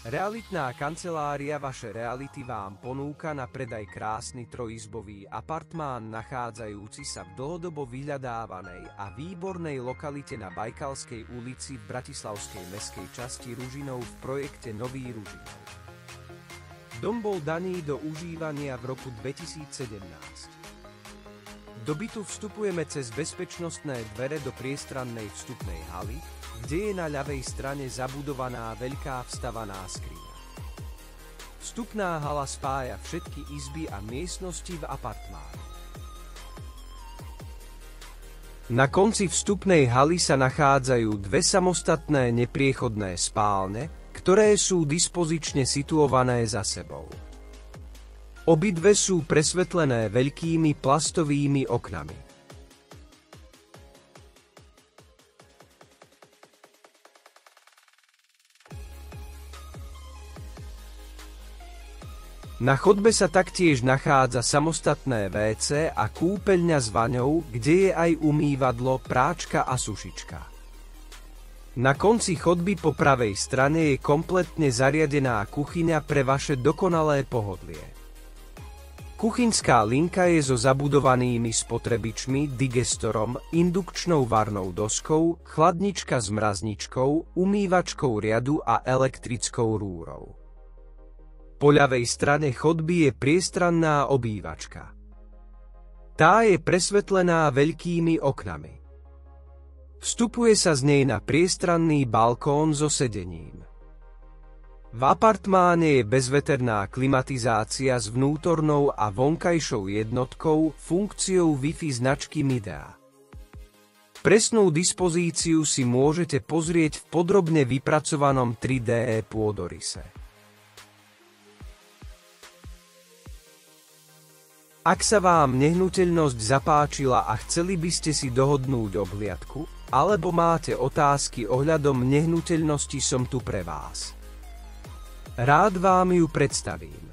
Realitná kancelária Vaše reality vám ponúka na predaj krásny trojizbový apartmán nachádzajúci sa v dlhodobo vyhľadávanej a výbornej lokalite na Bajkalskej ulici v bratislavskej mestskej časti Ružinov v projekte Nový Ružinov. Dom bol daný do užívania v roku 2017. Do bytu vstupujeme cez bezpečnostné dvere do priestrannej vstupnej haly, kde je na ľavej strane zabudovaná veľká vstavaná skriňa. Vstupná hala spája všetky izby a miestnosti v apartmáne. Na konci vstupnej haly sa nachádzajú dve samostatné nepriechodné spálne, ktoré sú dispozične situované za sebou. Obidve sú presvetlené veľkými plastovými oknami. Na chodbe sa taktiež nachádza samostatné WC a kúpeľňa s vaňou, kde je aj umývadlo, práčka a sušička. Na konci chodby po pravej strane je kompletne zariadená kuchyňa pre vaše dokonalé pohodlie. Kuchyňská linka je so zabudovanými spotrebičmi, digestorom, indukčnou varnou doskou, chladnička s mrazničkou, umývačkou riadu a elektrickou rúrou. Po ľavej strane chodby je priestranná obývačka. Tá je presvetlená veľkými oknami. Vstupuje sa z nej na priestranný balkón so sedením. V apartmáne je bezveterná klimatizácia s vnútornou a vonkajšou jednotkou funkciou Wi-Fi značky Midea. Presnú dispozíciu si môžete pozrieť v podrobne vypracovanom 3D pôdorise. Ak sa vám nehnuteľnosť zapáčila a chceli by ste si dohodnúť obhliadku, alebo máte otázky ohľadom nehnuteľnosti, som tu pre vás. Rád vám ju predstavím.